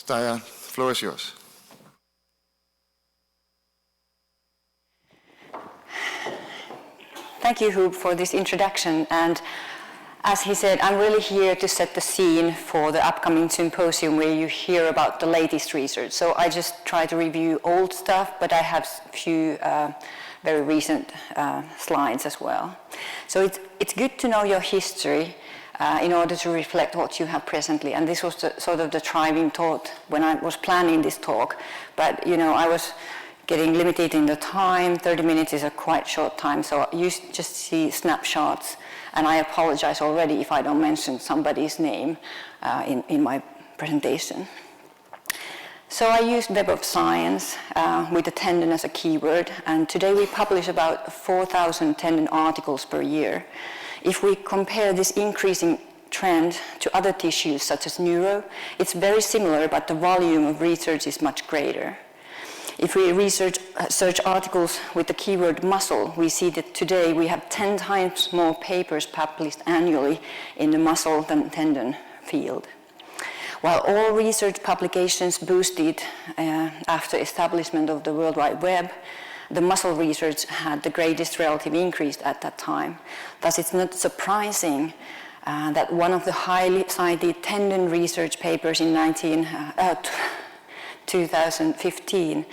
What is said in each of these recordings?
Taija, the floor is yours. Thank you, Huub, for this introduction. And as he said, I'm really here to set the scene for the upcoming symposium where you hear about the latest research. So I just try to review old stuff, but I have a few very recent slides as well. So it's good to know your history in order to reflect what you have presently. And this was sort of the driving thought when I was planning this talk. But, you know, I was getting limited in the time. 30 minutes is a quite short time, so you just see snapshots. And I apologize already if I don't mention somebody's name in my presentation. So I used Web of Science with the tendon as a keyword, and today we publish about 4,000 tendon articles per year. If we compare this increasing trend to other tissues such as neuro, it's very similar, but the volume of research is much greater. If we search articles with the keyword muscle, we see that today we have 10 times more papers published annually in the muscle than tendon field. While all research publications boosted after establishment of the World Wide Web, the muscle research had the greatest relative increase at that time. Thus, it's not surprising that one of the highly cited tendon research papers in 2015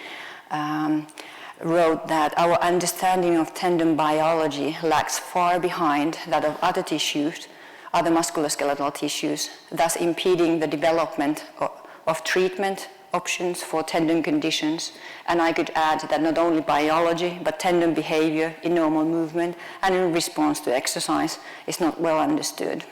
wrote that our understanding of tendon biology lags far behind that of other tissues, other musculoskeletal tissues, thus impeding the development of treatment options for tendon conditions. And I could add that not only biology, but tendon behavior in normal movement and in response to exercise is not well understood.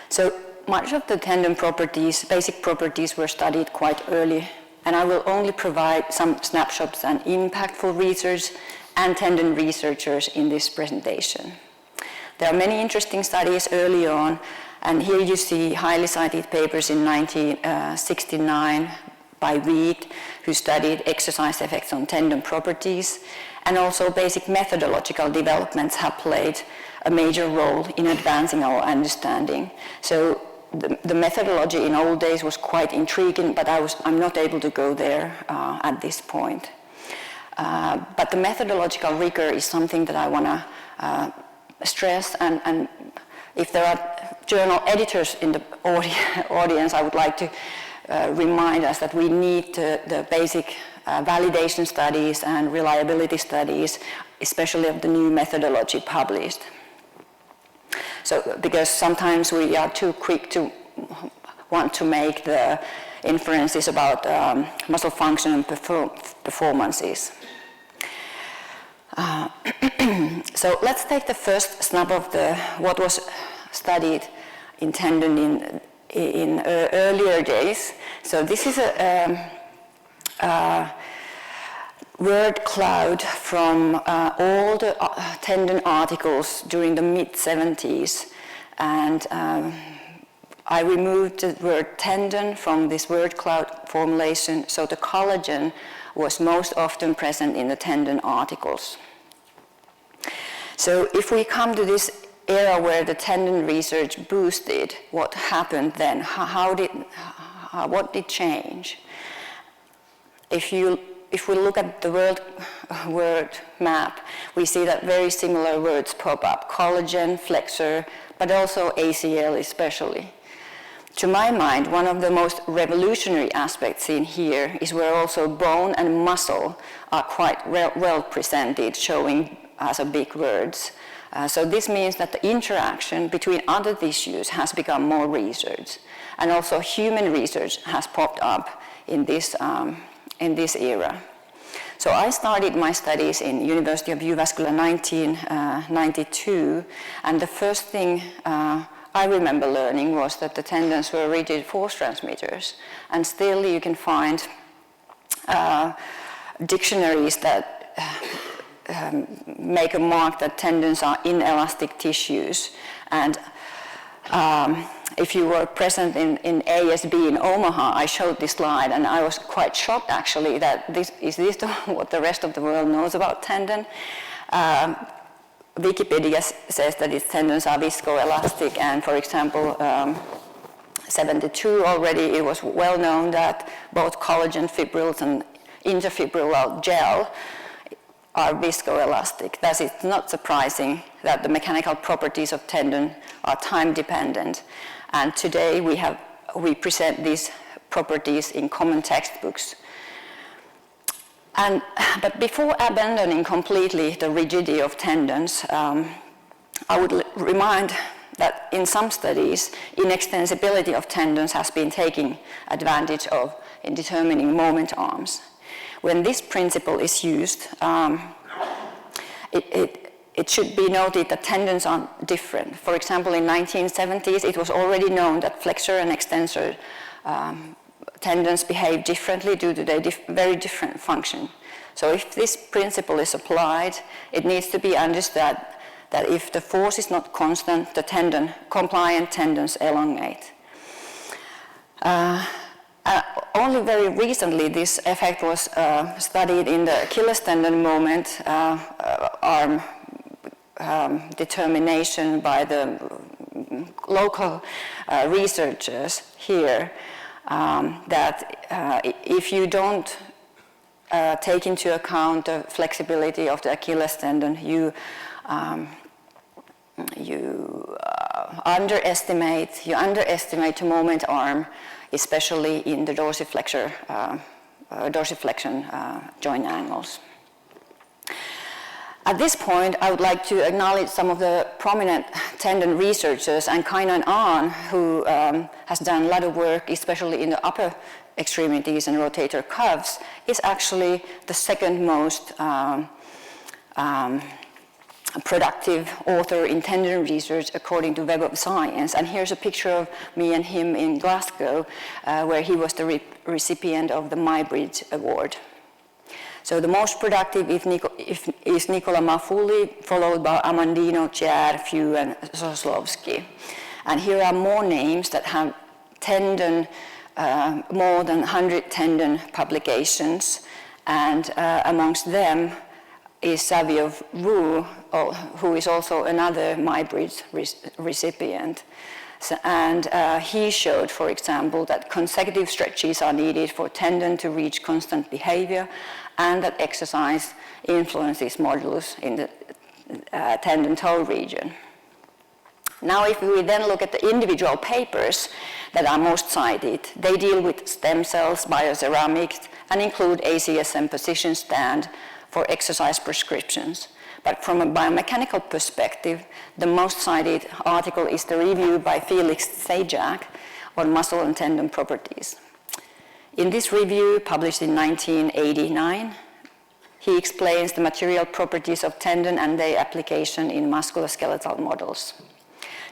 So much of the tendon properties, basic properties, were studied quite early, and I will only provide some snapshots and impactful research and tendon researchers in this presentation. There are many interesting studies early on, and here you see highly cited papers in 1969 by Reed, who studied exercise effects on tendon properties, and also basic methodological developments have played a major role in advancing our understanding. So the methodology in old days was quite intriguing, but I'm not able to go there at this point. But the methodological rigor is something that I want to stress, and if there are journal editors in the audience, I would like to remind us that we need the basic validation studies and reliability studies, especially of the new methodology published. So, because sometimes we are too quick to want to make the inferences about muscle function and performances. So let's take the first snap of what was studied in tendon in earlier days. So this is a word cloud from all the tendon articles during the mid-70s, and I removed the word tendon from this word cloud formulation, so the collagen was most often present in the tendon articles. So if we come to this era where the tendon research boosted, what happened then? What did change? If we look at the word map, we see that very similar words pop up: collagen, flexor, but also ACL especially. To my mind, one of the most revolutionary aspects seen here is where also bone and muscle are quite well presented, showing as a big words. So this means that the interaction between other tissues has become more researched, and also human research has popped up in this era. So I started my studies in University of Jyväskylä 1992, and the first thing I remember learning was that the tendons were rigid force transmitters, and still you can find dictionaries that make a mark that tendons are inelastic tissues. And if you were present in ASB in Omaha, I showed this slide, and I was quite shocked actually that is this what the rest of the world knows about tendon. Wikipedia says that its tendons are viscoelastic, and for example, 1972 already, it was well known that both collagen fibrils and interfibrillar gel are viscoelastic. Thus, it's not surprising that the mechanical properties of tendon are time-dependent. And today we present these properties in common textbooks. But before abandoning completely the rigidity of tendons, I would remind that in some studies, inextensibility of tendons has been taken advantage of in determining moment arms. When this principle is used, it should be noted that tendons are different. For example, in 1970s, it was already known that flexor and extensor tendons behave differently due to their very different function. So if this principle is applied, it needs to be understood that if the force is not constant, the compliant tendons elongate. Only very recently this effect was studied in the Achilles tendon moment arm determination by the local researchers here, that if you don't take into account the flexibility of the Achilles tendon, you underestimate the moment arm, especially in the dorsiflexion joint angles. At this point, I would like to acknowledge some of the prominent tendon researchers, and Kainan Ahn, who has done a lot of work, especially in the upper extremities and rotator cuffs, is actually the second most productive author in tendon research according to Web of Science. And here's a picture of me and him in Glasgow, where he was the recipient of the Mybridge Award. So the most productive is Nicola Mafulli, followed by Amandino, Chiar, Few, and Soslovsky. And here are more names that have more than 100 tendon publications, and amongst them is Savio Wu, who is also another Mybridge recipient. He showed, for example, that consecutive stretches are needed for tendon to reach constant behavior, and that exercise influences modulus in the tendon toe region. Now, if we then look at the individual papers that are most cited, they deal with stem cells, bioceramics, and include ACSM position stand for exercise prescriptions. But from a biomechanical perspective, the most cited article is the review by Felix Zajac on muscle and tendon properties. In this review, published in 1989, he explains the material properties of tendon and their application in musculoskeletal models.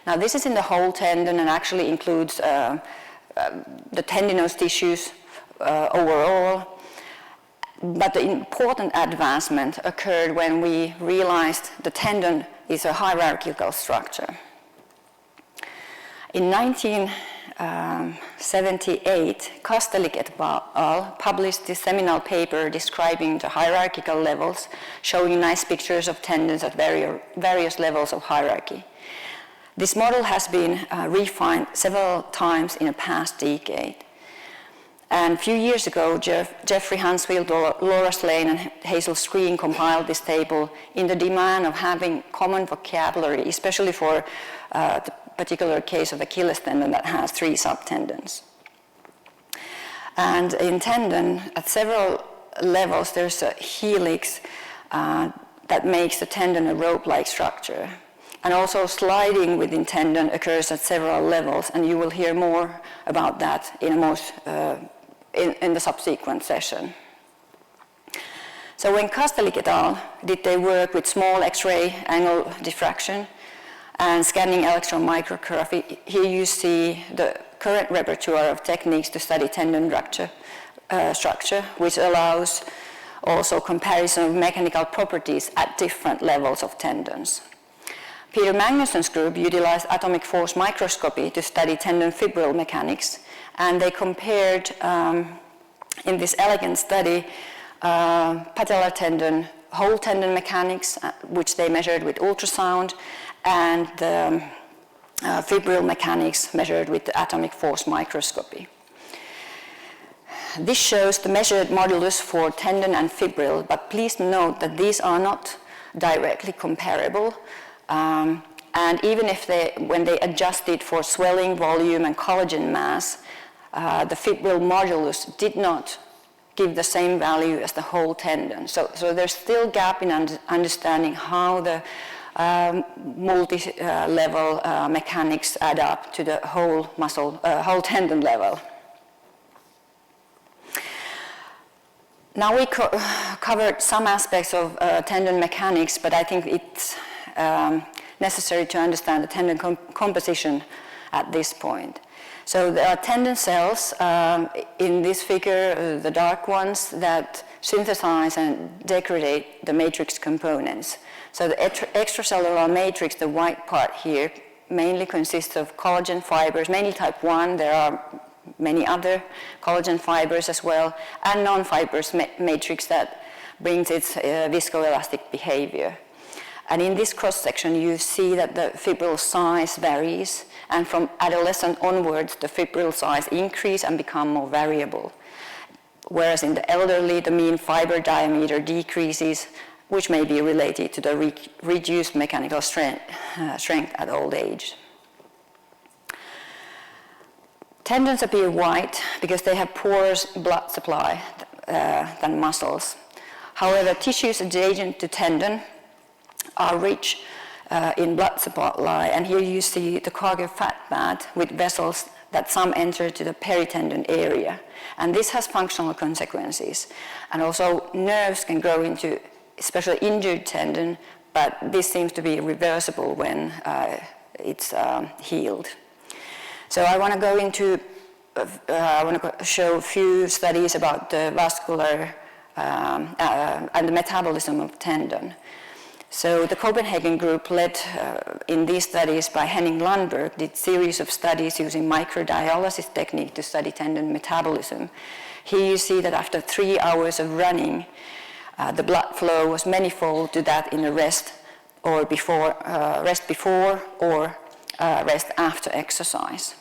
Now, this is in the whole tendon and actually includes the tendinous tissues overall. But the important advancement occurred when we realized the tendon is a hierarchical structure. In 1978, Kastelik et al. Published this seminal paper describing the hierarchical levels, showing nice pictures of tendons at various levels of hierarchy. This model has been refined several times in the past decade. And a few years ago, Jeffrey Hansfield, Laura Slane, and Hazel Screen compiled this table in the demand of having common vocabulary, especially for the particular case of Achilles tendon that has 3 subtendons. And in tendon, at several levels, there's a helix that makes the tendon a rope-like structure. And also sliding within tendon occurs at several levels, and you will hear more about that in the subsequent session. So when Kastelik et al. Did their work with small X-ray angle diffraction and scanning electron micrography, here you see the current repertoire of techniques to study tendon structure, which allows also comparison of mechanical properties at different levels of tendons. Peter Magnusson's group utilized atomic force microscopy to study tendon fibril mechanics, and they compared, in this elegant study, patellar tendon, whole tendon mechanics, which they measured with ultrasound, and the fibril mechanics measured with the atomic force microscopy. This shows the measured modulus for tendon and fibril, but please note that these are not directly comparable. And even if when they adjusted for swelling, volume, and collagen mass, the fibril modulus did not give the same value as the whole tendon. So there's still a gap in understanding how the multi-level mechanics add up to the whole muscle, whole tendon level. Now we covered some aspects of tendon mechanics, but I think it's necessary to understand the tendon composition at this point. So there are tendon cells in this figure, the dark ones, that synthesize and degrade the matrix components. So the extracellular matrix, the white part here, mainly consists of collagen fibers, mainly type 1. There are many other collagen fibers as well, and non-fibrous matrix that brings its viscoelastic behavior. And in this cross-section, you see that the fibril size varies, and from adolescence onwards, the fibril size increase and become more variable. Whereas in the elderly, the mean fiber diameter decreases, which may be related to the reduced mechanical strength at old age. Tendons appear white because they have porous blood supply than muscles. However, tissues adjacent to tendon are rich in blood supply, and here you see the cargo fat mat with vessels that some enter to the peritendon area. And this has functional consequences. And also nerves can grow into especially injured tendon, but this seems to be reversible when it's healed. So I want to go into, I want to show a few studies about the vascular and the metabolism of tendon. So the Copenhagen group, led in these studies by Henning Landberg, did series of studies using microdialysis technique to study tendon metabolism. Here you see that after 3 hours of running, the blood flow was manifold to that in a rest before or rest after exercise.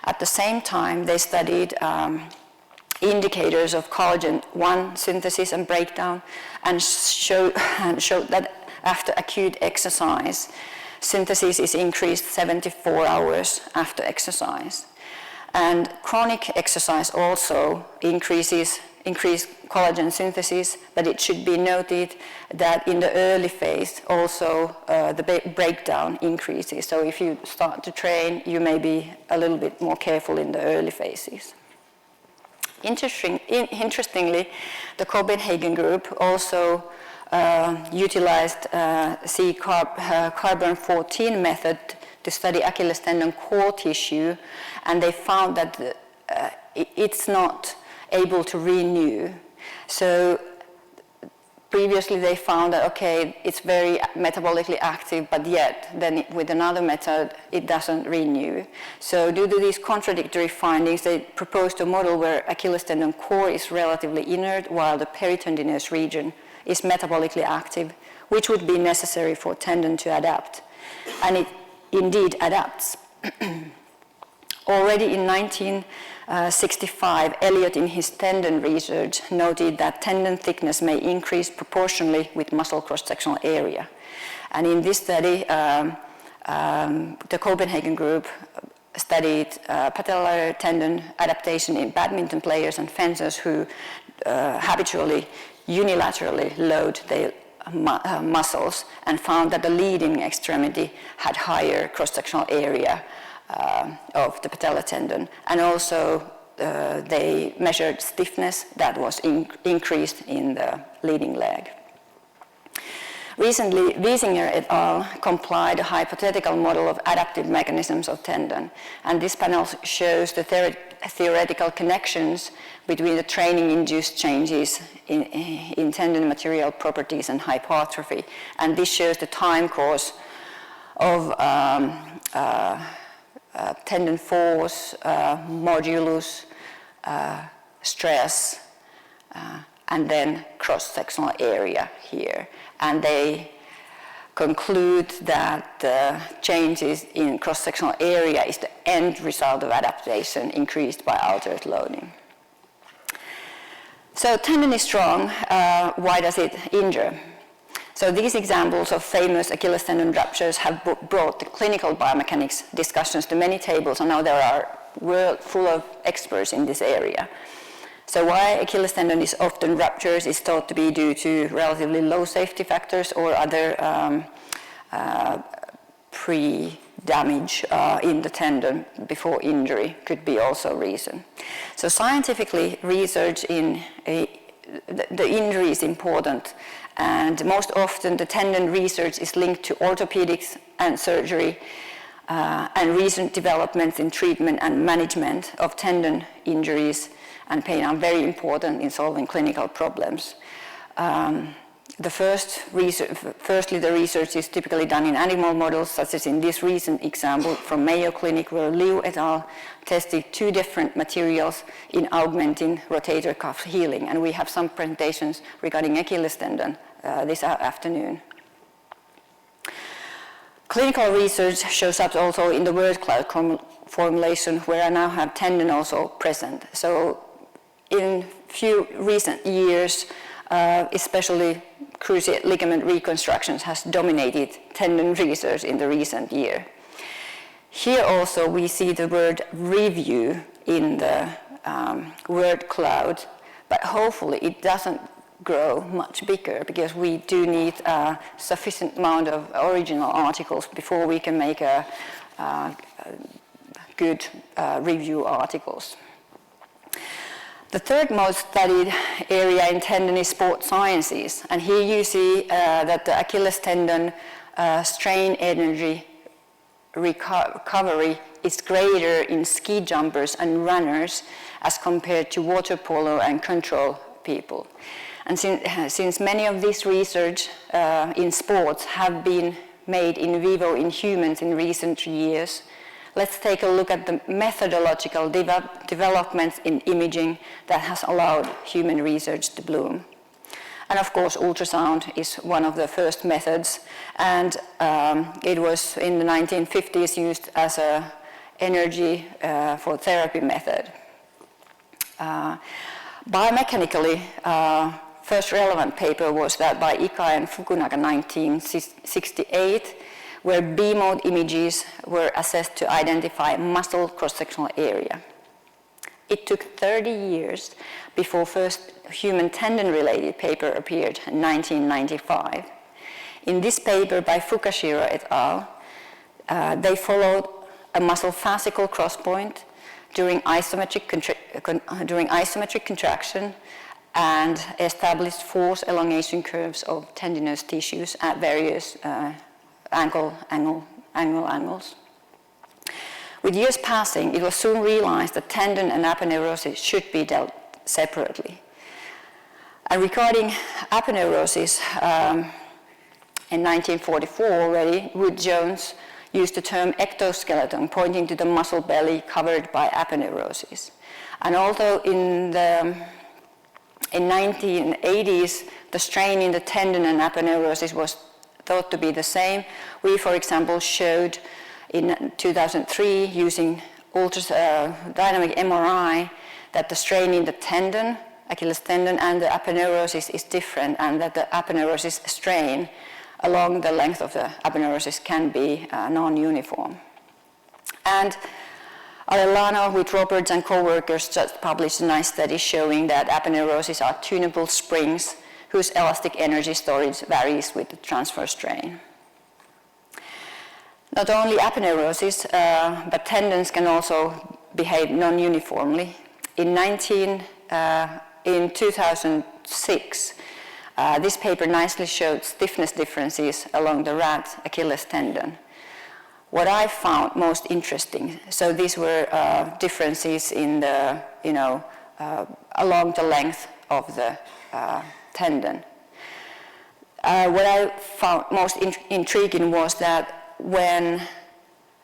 At the same time, they studied indicators of collagen 1 synthesis and breakdown, and showed that after acute exercise, synthesis is increased 74 hours after exercise. And chronic exercise also increased collagen synthesis, but it should be noted that in the early phase also the breakdown increases. So if you start to train, you may be a little bit more careful in the early phases. Interestingly, the Copenhagen group also utilized carbon-14 method to study Achilles tendon core tissue, and they found that it's not able to renew. So previously they found that, okay, it's very metabolically active, but yet then with another method, it doesn't renew. So due to these contradictory findings, they proposed a model where Achilles tendon core is relatively inert, while the peritendinous region is metabolically active, which would be necessary for tendon to adapt. And it indeed adapts. Already in 1965, Elliott in his tendon research noted that tendon thickness may increase proportionally with muscle cross-sectional area. And in this study, the Copenhagen group studied patellar tendon adaptation in badminton players and fencers who habitually unilaterally load their muscles, and found that the leading extremity had higher cross-sectional area of the patellar tendon, and also they measured stiffness that was increased in the leading leg. Recently, Wiesinger et al. Complied a hypothetical model of adaptive mechanisms of tendon, and this panel shows the theoretical connections between the training-induced changes in tendon material properties and hypertrophy, and this shows the time course of tendon force, modulus, stress, and then cross-sectional area here. And they conclude that the changes in cross-sectional area is the end result of adaptation increased by altered loading. So tendon is strong, why does it injure? So these examples of famous Achilles tendon ruptures have brought the clinical biomechanics discussions to many tables, and now there are world full of experts in this area. So why Achilles tendon is often ruptures is thought to be due to relatively low safety factors or other pre-damage in the tendon before injury could be also reason. So scientifically, research in the injury is important, and most often the tendon research is linked to orthopedics and surgery, and recent developments in treatment and management of tendon injuries and pain are very important in solving clinical problems. Firstly, the research is typically done in animal models, such as in this recent example from Mayo Clinic, where Liu et al. Tested 2 different materials in augmenting rotator cuff healing, and we have some presentations regarding Achilles tendon this afternoon. Clinical research shows up also in the word cloud formulation, where I now have tendon also present. So in few recent years, especially cruciate ligament reconstructions has dominated tendon research in the recent year. Here also we see the word review in the word cloud, but hopefully it doesn't grow much bigger, because we do need a sufficient amount of original articles before we can make a good review articles. The third most studied area in tendon is sports sciences, and here you see that the Achilles tendon strain energy recovery is greater in ski jumpers and runners as compared to water polo and control people. And since many of this research in sports have been made in vivo in humans in recent years, let's take a look at the methodological developments in imaging that has allowed human research to bloom. And of course, ultrasound is one of the first methods, and it was in the 1950s used as an energy for therapy method. Biomechanically, first relevant paper was that by Ikai and Fukunaga 1968, where B-mode images were assessed to identify muscle cross-sectional area. It took 30 years before first human tendon-related paper appeared in 1995. In this paper by Fukashiro et al., they followed a muscle fascicle cross-point during isometric contraction and established force elongation curves of tendinous tissues at various angles. With years passing, it was soon realized that tendon and aponeurosis should be dealt separately. And regarding aponeurosis, in 1944 already, Wood-Jones used the term ectoskeleton, pointing to the muscle belly covered by aponeurosis. And although in 1980s, the strain in the tendon and aponeurosis was thought to be the same, we, for example, showed in 2003 using dynamic MRI that the strain in the tendon, Achilles tendon, and the aponeurosis is different, and that the aponeurosis strain along the length of the aponeurosis can be non-uniform. And Arellano with Roberts and co-workers just published a nice study showing that aponeurosis are tunable springs whose elastic energy storage varies with the transfer strain. Not only aponeurosis, but tendons can also behave non-uniformly. In 2006, this paper nicely showed stiffness differences along the rat Achilles tendon. What I found most interesting, so these were differences in the, along the length of the tendon. What I found most intriguing was that when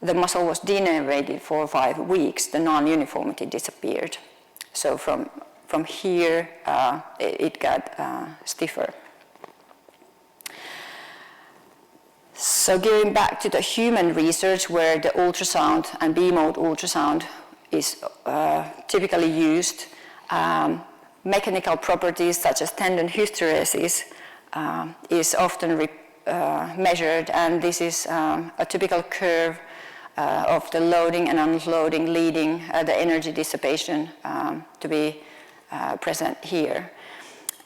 the muscle was denervated for 5 weeks, the non-uniformity disappeared. So from here, it got stiffer. So going back to the human research where the ultrasound and B-mode ultrasound is typically used, mechanical properties such as tendon hysteresis is often measured, and this is a typical curve of the loading and unloading leading the energy dissipation to be present here.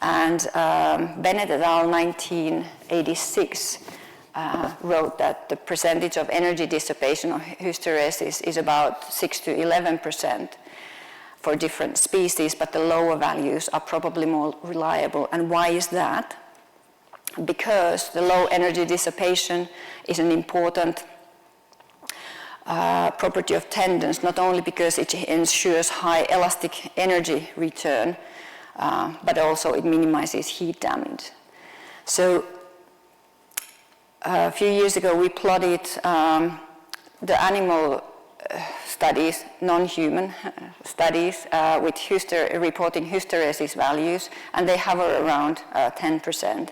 And Bennett et al. 1986 wrote that the percentage of energy dissipation of hysteresis is about 6 to 11% for different species, but the lower values are probably more reliable. And why is that? Because the low energy dissipation is an important property of tendons, not only because it ensures high elastic energy return, but also it minimizes heat damage. So a few years ago we plotted the animal studies, non-human studies with reporting hysteresis values, and they hover around 10%.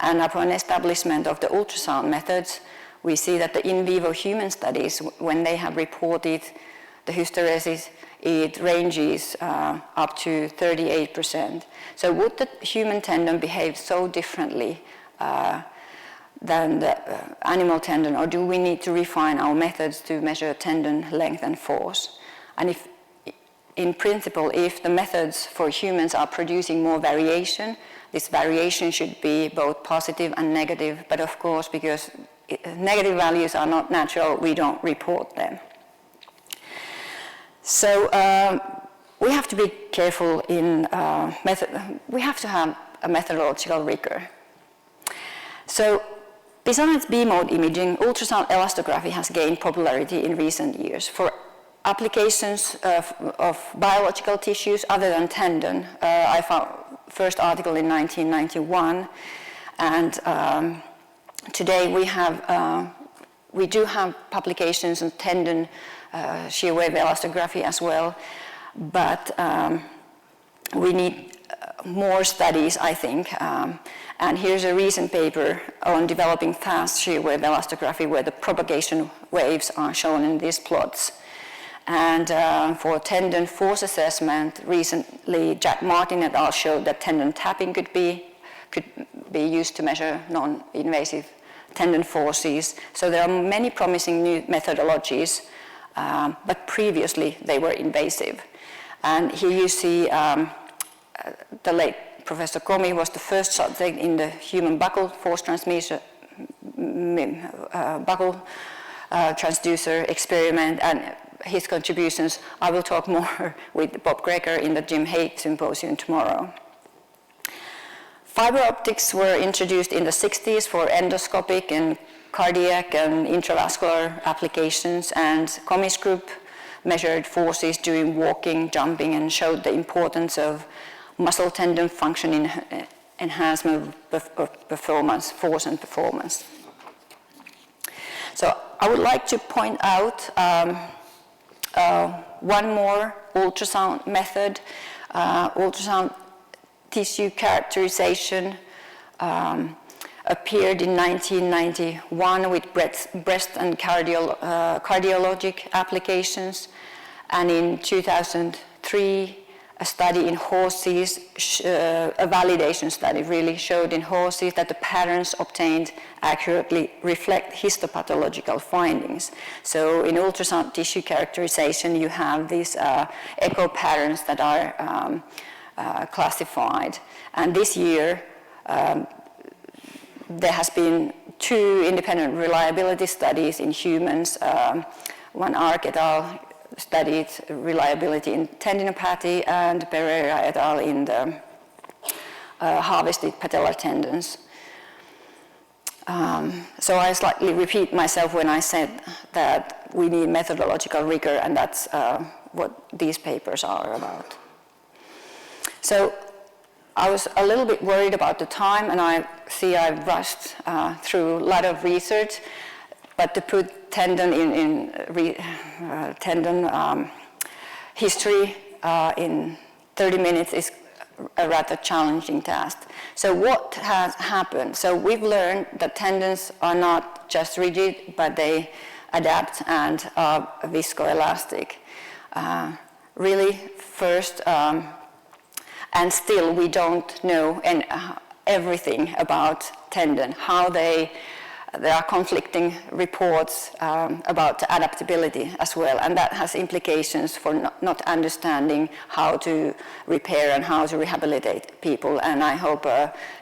And upon establishment of the ultrasound methods, we see that the in vivo human studies, when they have reported the hysteresis, it ranges up to 38%. So would the human tendon behave so differently than the animal tendon, or do we need to refine our methods to measure tendon length and force? And if, in principle, if the methods for humans are producing more variation, this variation should be both positive and negative, but of course, because negative values are not natural, we don't report them. So we have to be careful in we have to have a methodological rigor. So besides B-mode imaging, ultrasound elastography has gained popularity in recent years. For applications of biological tissues other than tendon, I found first article in 1991, and today we do have publications on tendon shear wave elastography as well, but we need more studies, I think. And here's a recent paper on developing fast shear wave elastography where the propagation waves are shown in these plots. And for tendon force assessment, recently Jack Martin et al. Showed that tendon tapping could be used to measure non-invasive tendon forces. So there are many promising new methodologies, but previously they were invasive. And here you see the late Professor Komi was the first subject in the human buccal force transducer experiment, and his contributions, I will talk more with Bob Greger in the Jim Haight Symposium tomorrow. Fiber optics were introduced in the 60s for endoscopic and cardiac and intravascular applications, and Komi's group measured forces during walking, jumping, and showed the importance of muscle tendon function enhancement of performance, force and performance. So I would like to point out one more ultrasound method, ultrasound tissue characterization, appeared in 1991 with breast and cardiologic applications, and in 2003 a study in horses, a validation study really showed in horses that the patterns obtained accurately reflect histopathological findings. So in ultrasound tissue characterization you have these echo patterns that are classified. And this year there has been 2 independent reliability studies in humans. One Ark et al. Studied reliability in tendinopathy, and Pereira et al. In the harvested patellar tendons. So I slightly repeat myself when I said that we need methodological rigor, and that's what these papers are about. So I was a little bit worried about the time, and I see I've rushed through a lot of research, but to put tendon tendon history in 30 minutes is a rather challenging task. So what has happened? So we've learned that tendons are not just rigid, but they adapt and are viscoelastic. Really, first, and still we don't know everything about tendon, how there are conflicting reports about the adaptability as well, and that has implications for not understanding how to repair and how to rehabilitate people. And I hope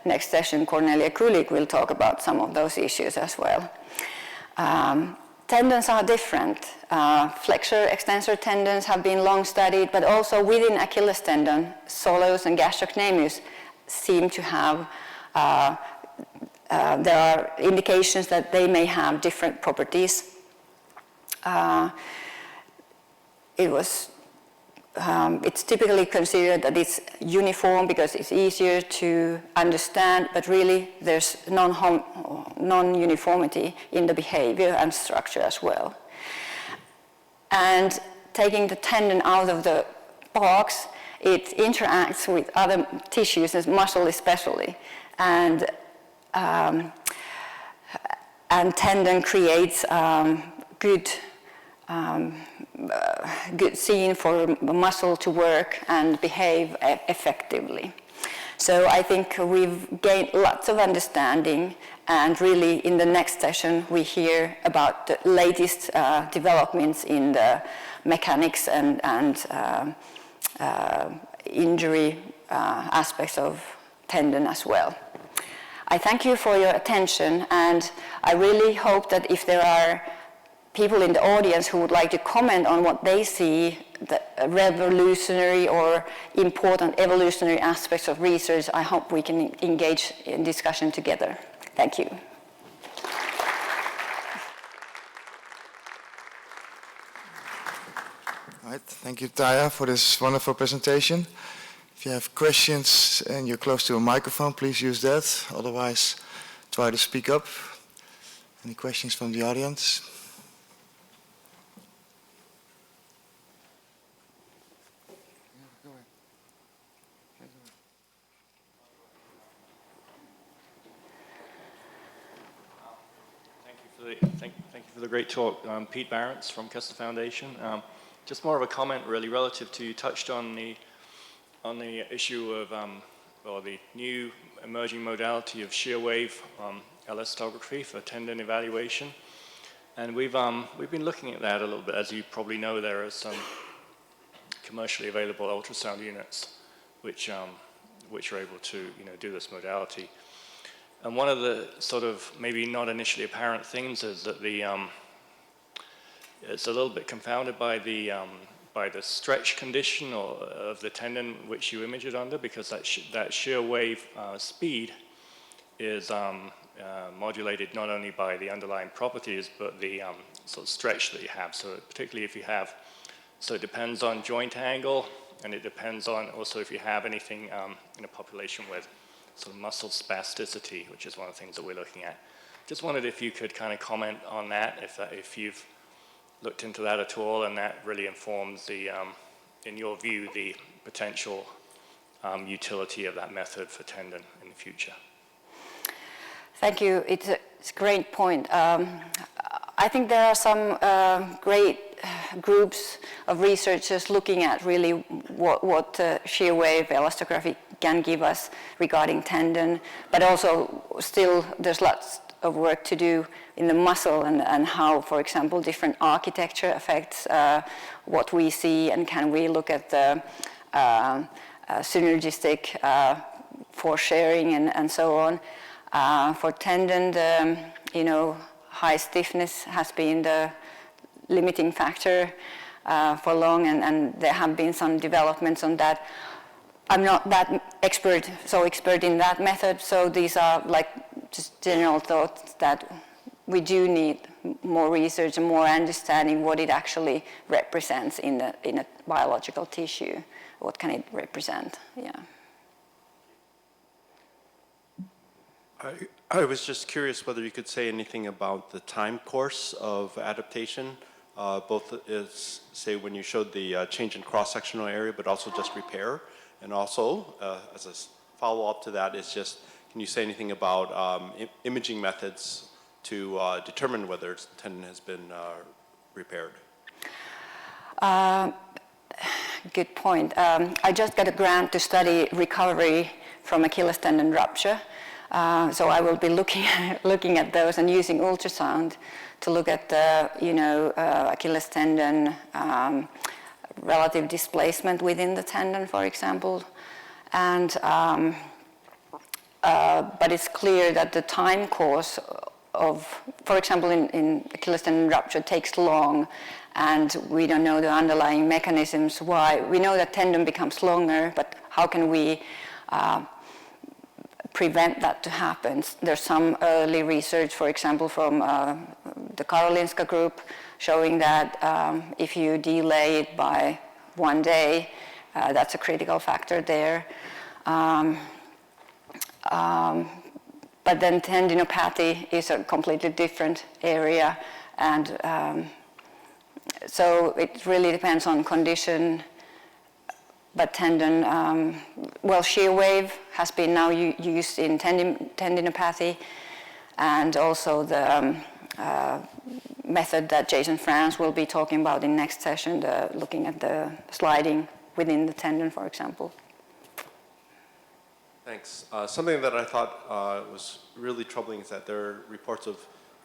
next session Cornelia Kulik will talk about some of those issues as well. Tendons are different. Flexor, extensor tendons have been long studied, but also within Achilles tendon, soleus and gastrocnemius seem to have there are indications that they may have different properties. It's typically considered that it's uniform because it's easier to understand, but really there's non-uniformity in the behavior and structure as well. And taking the tendon out of the box, it interacts with other tissues, and muscle especially. And tendon creates good scene for muscle to work and behave effectively. So I think we've gained lots of understanding, and really in the next session we hear about the latest developments in the mechanics and injury aspects of tendon as well. I thank you for your attention, and I really hope that if there are people in the audience who would like to comment on what they see, the revolutionary or important evolutionary aspects of research, I hope we can engage in discussion together. Thank you. All right, thank you, Taija, for this wonderful presentation. If you have questions and you're close to a microphone, please use that. Otherwise, try to speak up. Any questions from the audience? Thank you for the great talk. Pete Barents from Kessler Foundation. Just more of a comment, really, relative to, you touched on the issue of, or the new emerging modality of shear wave elastography for tendon evaluation. And we've been looking at that a little bit. As you probably know, there are some commercially available ultrasound units which are able to do this modality. And one of the sort of maybe not initially apparent things is that it's a little bit confounded by the stretch condition of the tendon which you image it under, because that shear wave speed is modulated not only by the underlying properties, but the sort of stretch that you have. So particularly if you have, so it depends on joint angle, and it depends on also if you have anything in a population with sort of muscle spasticity, which is one of the things that we're looking at. Just wondered if you could kind of comment on that, if you've looked into that at all, and that really informs the, in your view, the potential utility of that method for tendon in the future. Thank you. It's a great point. I think there are some great groups of researchers looking at really what shear wave elastography can give us regarding tendon, but also still there's lots of work to do in the muscle and how, for example, different architecture affects what we see, and can we look at the synergistic force sharing and so on. For tendon, high stiffness has been the limiting factor for long, and there have been some developments on that. I'm not that expert in that method, so these are like just general thoughts that we do need more research and more understanding what it actually represents in a biological tissue. What can it represent? Yeah. I was just curious whether you could say anything about the time course of adaptation, both as, say, when you showed the change in cross-sectional area, but also just repair, And also, as a follow-up to that, is just, can you say anything about imaging methods to determine whether the tendon has been repaired? Good point. I just got a grant to study recovery from Achilles tendon rupture. So I will be looking at those and using ultrasound to look at the, Achilles tendon relative displacement within the tendon, for example. And but it's clear that the time course of, for example, in Achilles tendon rupture takes long, and we don't know the underlying mechanisms why. We know that tendon becomes longer, but how can we prevent that to happen? There's some early research, for example, from the Karolinska group, showing that if you delay it by 1 day, that's a critical factor there. But then tendinopathy is a completely different area, and so it really depends on condition. But tendon, shear wave has been now used in tendinopathy, and also the method that Jason France will be talking about in next session, looking at the sliding within the tendon, for example. Thanks. Something that I thought was really troubling is that there are reports of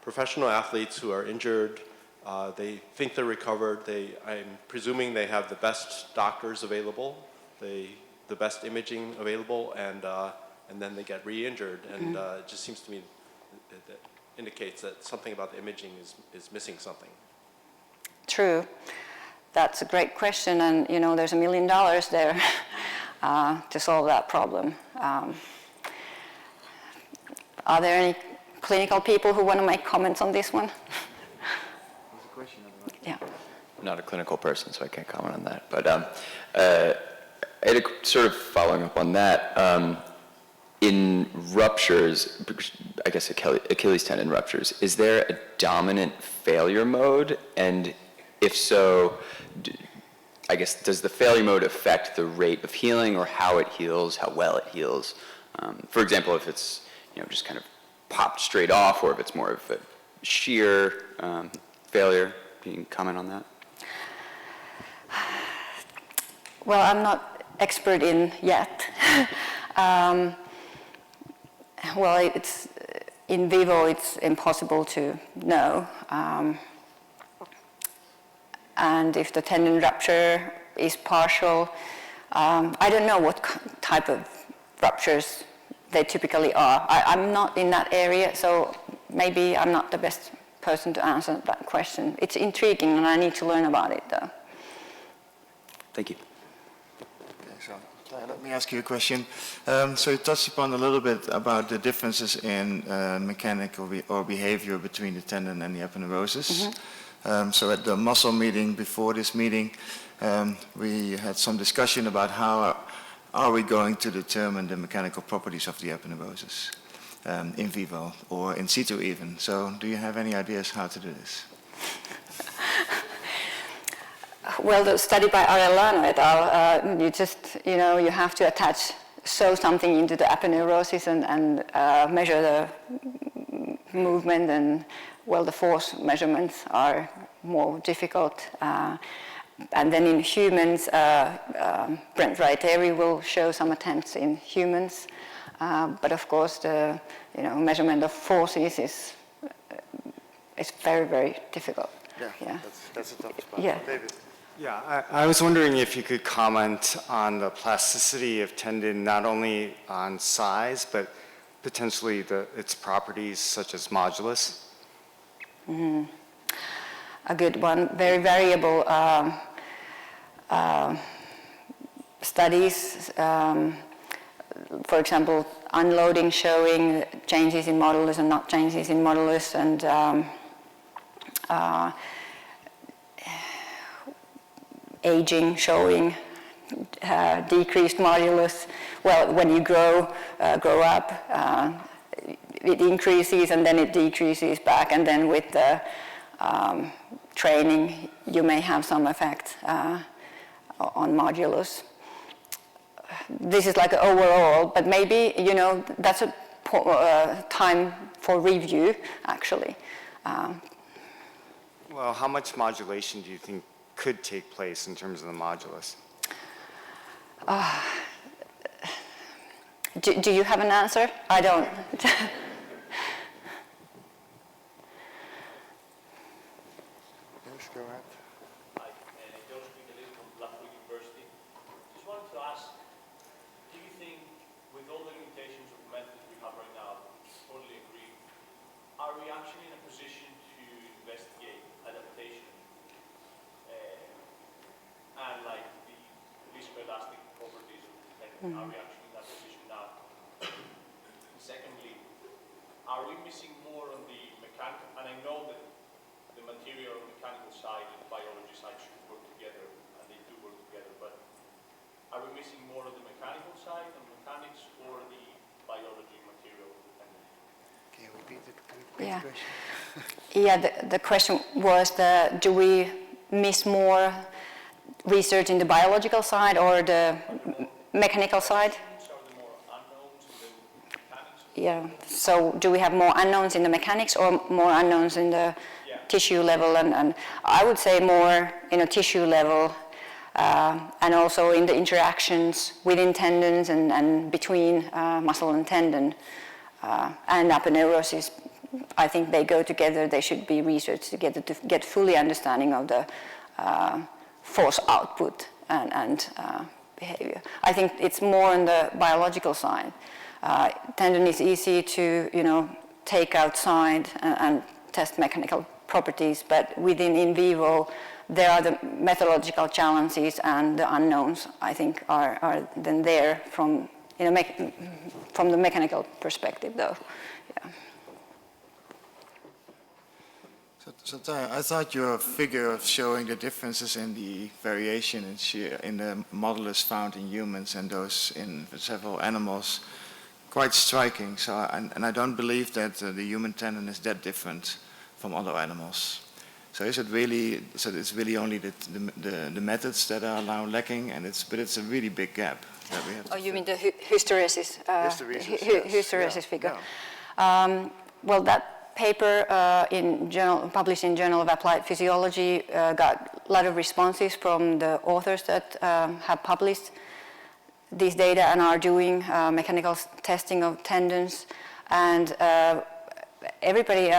professional athletes who are injured. They think they're recovered. I'm presuming they have the best doctors available, the best imaging available, and then they get re-injured. And it just seems to me that indicates that something about the imaging is missing something. True. That's a great question, and there's $1 million there to solve that problem. Are there any clinical people who want to make comments on this one? There's a question. Yeah. I'm not a clinical person, so I can't comment on that. But sort of following up on that, in ruptures, I guess Achilles tendon ruptures, is there a dominant failure mode? And if so, I guess, does the failure mode affect the rate of healing or how it heals, how well it heals? For example, if it's just kind of popped straight off, or if it's more of a shear failure. Can you comment on that? Well, I'm not expert in yet. It's in vivo. It's impossible to know. And if the tendon rupture is partial, I don't know what type of ruptures they typically are. I'm not in that area, so maybe I'm not the best person to answer that question. It's intriguing, and I need to learn about it, though. Thank you. Okay, so let me ask you a question. So you touched upon a little bit about the differences in mechanical or behavior between the tendon and the aponeurosis. Mm-hmm. So at the muscle meeting before this meeting, we had some discussion about how are we going to determine the mechanical properties of the aponeurosis in vivo or in situ even. So do you have any ideas how to do this? Well, the study by Arellano et al., you just, you have to sew something into the aponeurosis and measure the movement, and the force measurements are more difficult. And then in humans, Brent Reiteri will show some attempts in humans, but of course the measurement of forces is very, very difficult. Yeah. That's a tough spot. Yeah. David. Yeah, I was wondering if you could comment on the plasticity of tendon, not only on size, but potentially its properties such as modulus. Mm-hmm. A good one. Very variable studies. For example, unloading showing changes in modulus and not changes in modulus, and aging showing decreased modulus. Well, when you grow up, it increases and then it decreases back, and then with the training, you may have some effect on modulus. this is like an overall, but maybe, you know, that's a time for review, actually. Well, how much modulation do you think could take place in terms of the modulus? Do you have an answer? I don't. Yes, go ahead. Hi, Joe speaking from Blackpool University. Just wanted to ask, do you think, with all the limitations of methods we have right now, totally agree, are we actually in a position to investigate adaptation and like the viscoelastic properties of the technique? Are we actually in that position now? And secondly, are we missing more on the mechanical, and I know that the material and mechanical side and the biology side should work together, and they do work together, but are we missing more of the mechanical side and mechanics or the biology material? Can you repeat the Yeah. question? Yeah, the question was, do we miss more research in the biological side or the mechanical side? Yeah, so do we have more unknowns in the mechanics or more unknowns in the tissue level? And I would say more in a tissue level, and also in the interactions within tendons and between muscle and tendon. And aponeurosis, I think they go together. They should be researched together to get fully understanding of the force output and behavior. I think it's more on the biological side. Tendon is easy to, you know, take outside and test mechanical properties, but within in vivo, there are the methodological challenges and the unknowns, I think, are then there from, you know, from the mechanical perspective, though. Yeah. So Taija, I thought your figure of showing the differences in the variation in shear in the modulus found in humans and those in several animals quite striking. So, and I don't believe that the human tendon is that different from other animals. So is it really? So it's really only the methods that are now lacking, and but it's a really big gap that we have. Oh, you mean the hysteresis? Hysteresis figure. Yeah. Well, that paper published in Journal of Applied Physiology got a lot of responses from the authors that have published these data and are doing mechanical testing of tendons, and everybody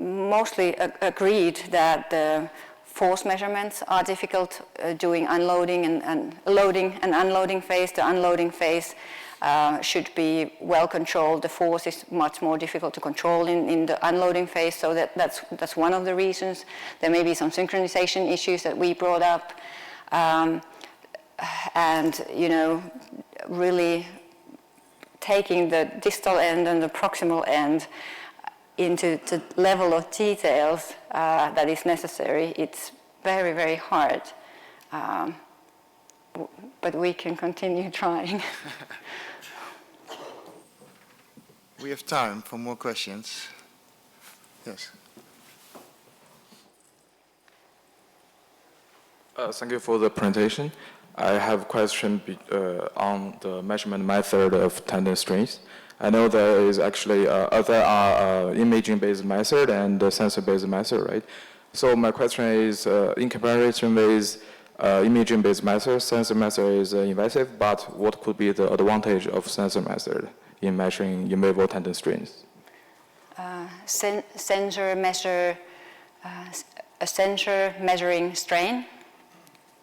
mostly agreed that the force measurements are difficult doing unloading and loading and unloading phase. The unloading phase should be well controlled. The force is much more difficult to control in the unloading phase, so that's one of the reasons. There may be some synchronization issues that we brought up. And, you know, really taking the distal end and the proximal end into the level of details that is necessary, it's very, very hard. But we can continue trying. We have time for more questions. Yes. Thank you for the presentation. I have a question on the measurement method of tendon strength. I know there is actually there are imaging-based method and sensor-based method, right? So my question is, in comparison with imaging-based method, sensor method is invasive, but what could be the advantage of sensor method in measuring in vivo tendon strength? Sensor measure a sensor measuring strain.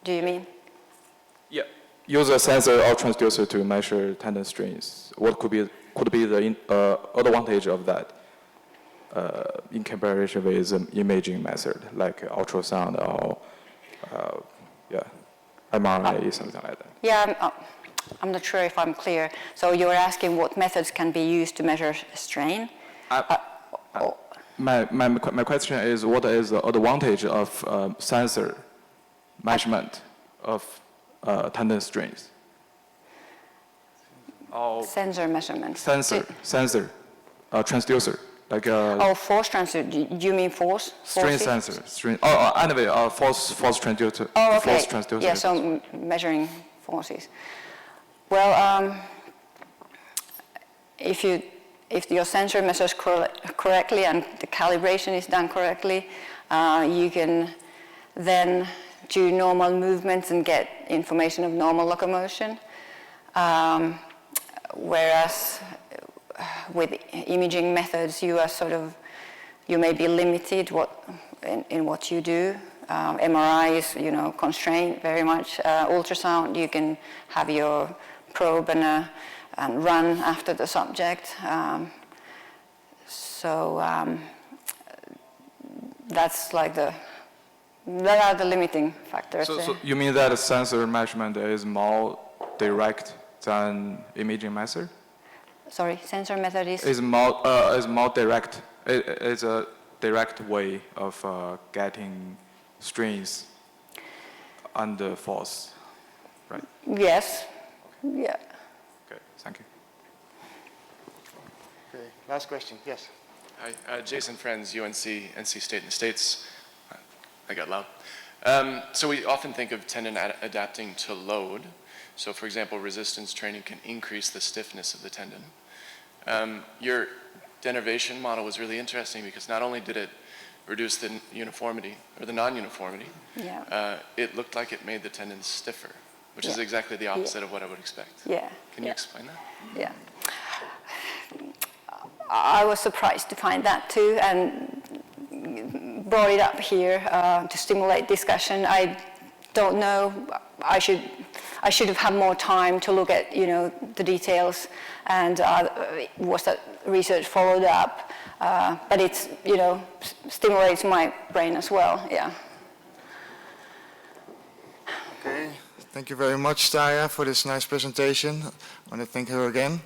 Do you mean? Yeah. Use a sensor or transducer to measure tendon strength. What could be the advantage of that in comparison with imaging method like ultrasound or MRI, something like that? Yeah, I'm not sure if I'm clear. So you're asking what methods can be used to measure strain? My question is, what is the advantage of sensor measurement of tendon strength? Sensor measurements. Sensor, transducer, like force transducer. Do you mean force? strain sensor. Anyway, force transducer. Oh, okay. Force transducer. Yeah, so measuring forces. Well, if your sensor measures correctly and the calibration is done correctly, you can then do normal movements and get information of normal locomotion. Whereas with imaging methods, you may be limited in what you do. MRI is, constrained very much. Ultrasound, you can have your probe and run after the subject. That's like that are the limiting factors. So you mean that a sensor measurement is more direct than imaging method? Sorry, sensor method is more direct. It's a direct way of getting strains under force, right? Yes. Okay. Yeah. Okay, thank you. Okay, last question, yes. Hi, Jason Friends, UNC, NC State in the States. I got loud. So we often think of tendon adapting to load. So for example, resistance training can increase the stiffness of the tendon. Your denervation model was really interesting because not only did it reduce the uniformity or the non-uniformity, it looked like it made the tendons stiffer, which is exactly the opposite of what I would expect. Yeah. Can you explain that? Yeah. I was surprised to find that too, and brought it up here to stimulate discussion. I don't know. I should have had more time to look at the details, and was that research followed up? But it's stimulates my brain as well. Yeah. Okay. Thank you very much, Taija, for this nice presentation. I want to thank her again.